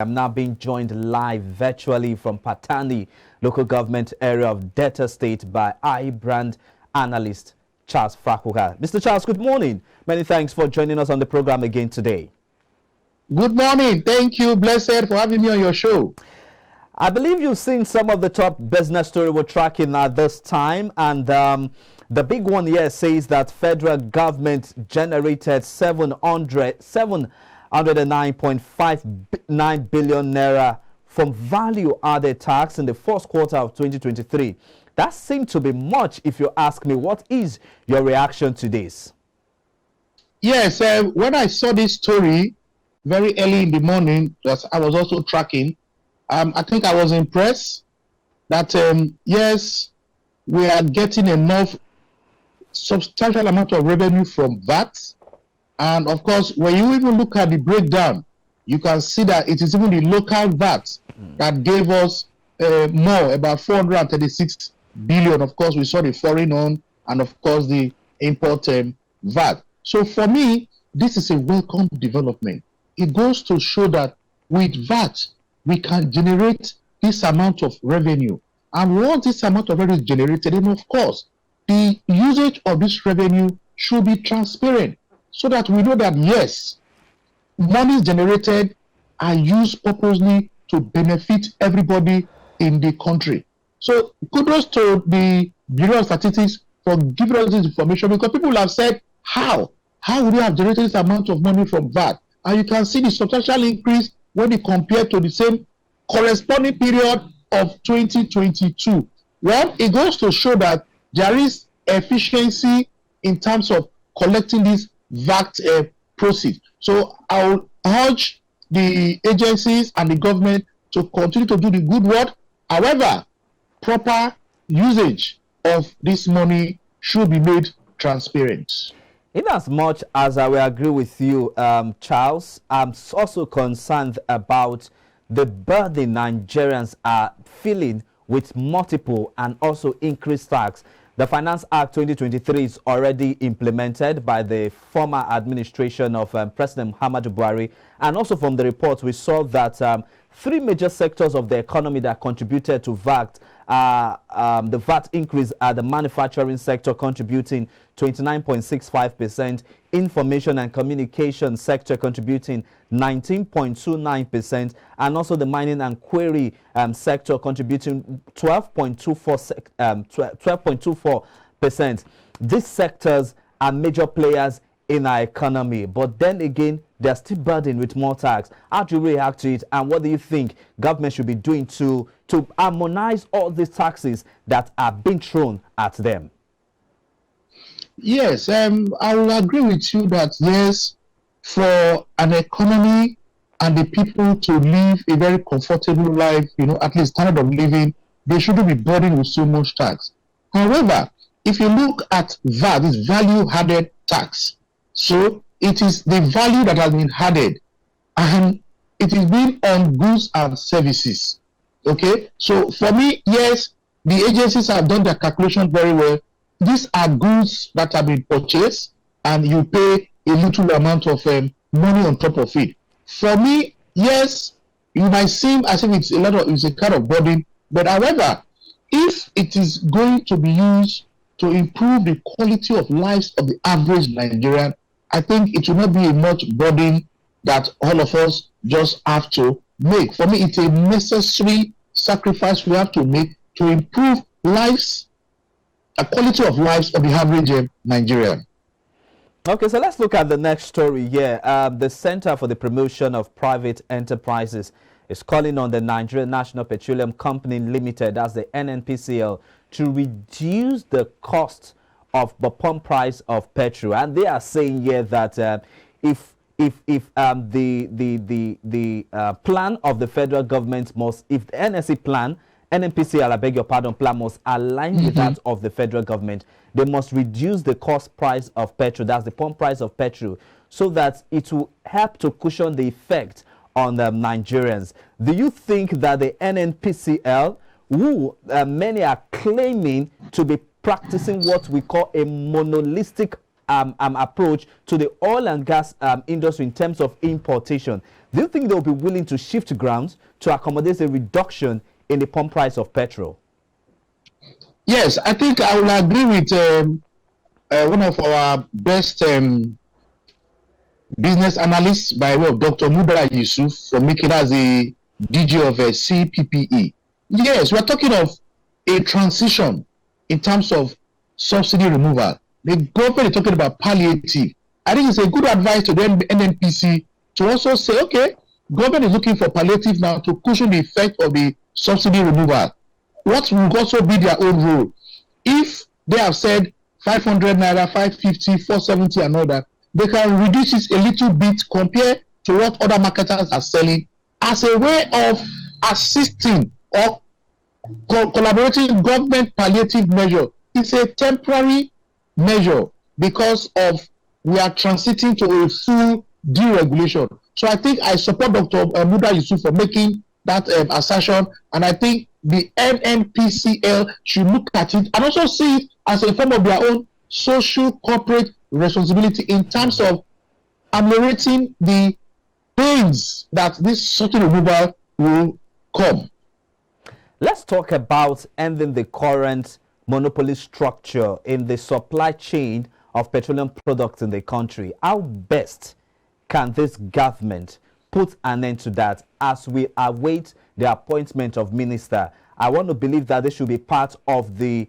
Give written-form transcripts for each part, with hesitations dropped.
I'm now being joined live virtually from Patani, local government area of Delta State by iBrand analyst Charles Frakuka. Mr. Charles, good morning. Many thanks for joining us on the program again today. Good morning. Thank you, Blessed, for having me on your show. I believe you've seen some of the top business story we're tracking at this time, and the big one here says that federal government generated 709.59 billion naira from value-added tax in the first quarter of 2023. That seemed to be much, if you ask me. What is your reaction to this? Yes, when I saw this story very early in the morning, that I was also tracking, I think I was impressed that, yes, we are getting enough substantial amount of revenue from VAT. And of course, when you even look at the breakdown, you can see that it is even the local VAT that gave us more, about 436 billion. Of course, we saw the foreign owned and of course the import VAT. So for me, this is a welcome development. It goes to show that with VAT, we can generate this amount of revenue. And once this amount of revenue is generated, then of course, the usage of this revenue should be transparent so that we know that, yes, money generated and used purposely to benefit everybody in the country. So kudos to the Bureau of Statistics for giving us this information, because people have said, how would you have generated this amount of money from VAT? And you can see the substantial increase when you compare to the same corresponding period of 2022. Well, it goes to show that there is efficiency in terms of collecting this VAT proceeds. So I will urge the agencies and the government to continue to do the good work. However, proper usage of this money should be made transparent. In as much as I will agree with you, Charles, I'm also concerned about the burden Nigerians are feeling with multiple and also increased tax. The Finance Act 2023 is already implemented by the former administration of President Muhammadu Buhari. And also from the report, we saw that three major sectors of the economy that contributed to VAT, the VAT increase are the manufacturing sector contributing 29.65%, information and communication sector contributing 19.29%, and also the mining and quarry sector contributing 12.24%. These sectors are major players in our economy, but then again, they're still burdened with more tax. How do you react to it, and what do you think government should be doing to harmonize all these taxes that are being thrown at them? Yes, I will agree with you that, yes, for an economy and the people to live a very comfortable life, at least standard of living, they shouldn't be burdened with so much tax. However, if you look at VAT, it's value-added tax. So it is the value that has been added, and it is being on goods and services. Okay, so for me, yes, the agencies have done their calculation very well. These are goods that have been purchased, and you pay a little amount of money on top of it. For me, yes, it might seem as if it's a kind of burden, but however, if it is going to be used to improve the quality of lives of the average Nigerian, I think it will not be a much burden that all of us just have to make. For me, it's a necessary sacrifice we have to make to improve lives, the quality of lives of the average Nigerian. Okay, so let's look at the next story here. The Center for the Promotion of Private Enterprises is calling on the Nigerian National Petroleum Company Limited, that's the NNPCL, to reduce the cost of the pump price of petrol. And they are saying here that if the plan of the federal government must, if the NNPCL, I beg your pardon, plan must align with that of the federal government, they must reduce the cost price of petrol, that's the pump price of petrol, so that it will help to cushion the effect on Nigerians. Do you think that the NNPCL, who many are claiming to be practicing what we call a monolistic approach to the oil and gas industry in terms of importation, Do you think they'll be willing to shift grounds to accommodate a reduction in the pump price of petrol? Yes, I think I will agree with one of our best business analysts by way of Dr. Mubara Yusuf from making as a DG of CPPE. Yes, we're talking of a transition in terms of subsidy removal. The government is talking about palliative. I think it's a good advice to the NNPC to also say, okay, government is looking for palliative now to cushion the effect of the subsidy removal. What will also be their own role? If they have said 500 naira, 550, 470 and all that, they can reduce it a little bit compared to what other marketers are selling as a way of assisting or collaborating government palliative measure. It's a temporary measure because of we are transiting to a full deregulation. So I think I support Dr. Muda Yusuf for making that assertion, and I think the NNPCL should look at it and also see it as a form of their own social corporate responsibility in terms of ameliorating the pains that this subsidy removal will come. Let's talk about ending the current monopoly structure in the supply chain of petroleum products in the country. How best can this government put an end to that as we await the appointment of minister? I want to believe that this should be part of the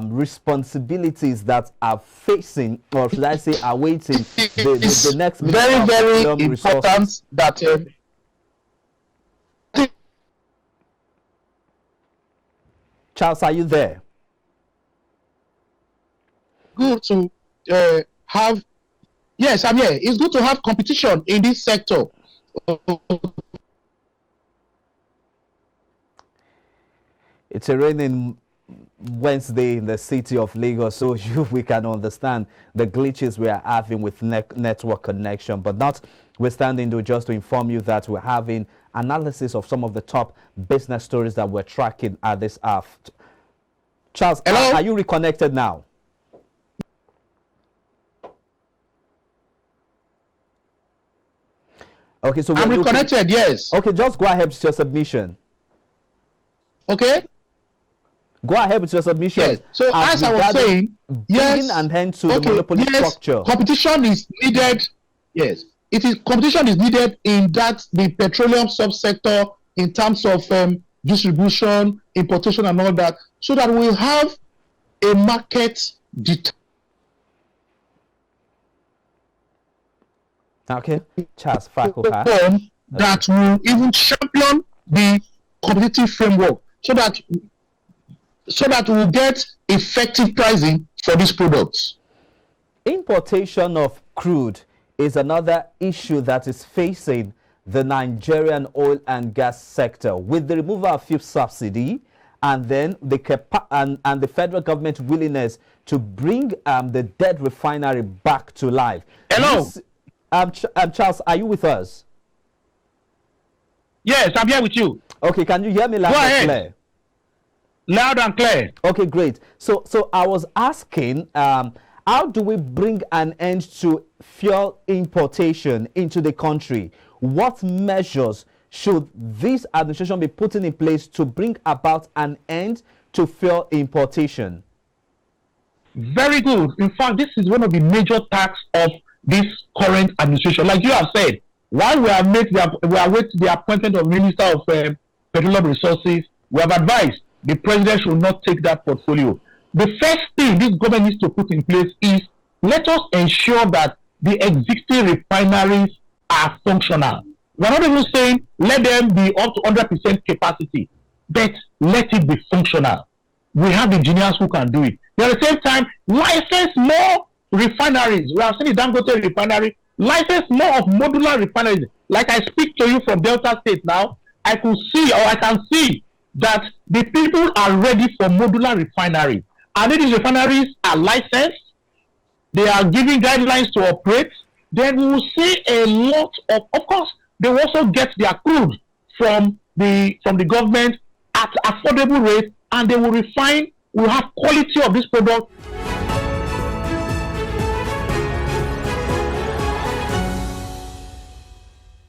responsibilities that are facing, or should I say, awaiting the next minister. Very important that Charles, are you there? Good to have. Yes, I'm here. It's good to have competition in this sector. It's a raining Wednesday in the city of Lagos, so we can understand the glitches we are having with network connection. But notwithstanding, though, just to inform you that we're having analysis of some of the top business stories that we're tracking at this hour. Charles, are you reconnected now? Okay, so I'm reconnected, yes. Okay, just go ahead with your submission. Okay. Go ahead with your submission. Yes. So as I was saying, yes, and hence to the monopoly structure. Competition is needed. Yes, competition is needed in that the petroleum subsector in terms of distribution, importation, and all that, so that we have a market Okay, Charles that will even champion the competitive framework, so that we'll get effective pricing for these products. Importation of crude is another issue that is facing the Nigerian oil and gas sector, with the removal of fuel subsidy and then the federal government willingness to bring the dead refinery back to life. Hello. Charles, are you with us? Yes, I'm here with you. Okay, can you hear me loud and clear? Loud and clear. Okay, great. So I was asking, how do we bring an end to fuel importation into the country? What measures should this administration be putting in place to bring about an end to fuel importation? Very good. In fact, this is one of the major tasks of this current administration. Like you have said, while we are waiting the appointment of Minister of Petroleum Resources, we have advised the president should not take that portfolio. The first thing this government needs to put in place is, let us ensure that the existing refineries are functional. We're not even saying let them be up to 100% capacity, but let it be functional. We have engineers who can do it. At the same time, license more refineries. We have seen the Dangote refinery. License more of modular refineries. Like I speak to you from Delta State now, I can see that the people are ready for modular refinery. And if these refineries are licensed, they are giving guidelines to operate, then we will see a lot of course, they will also get their crude from the government at affordable rate, and they will refine, will have quality of this product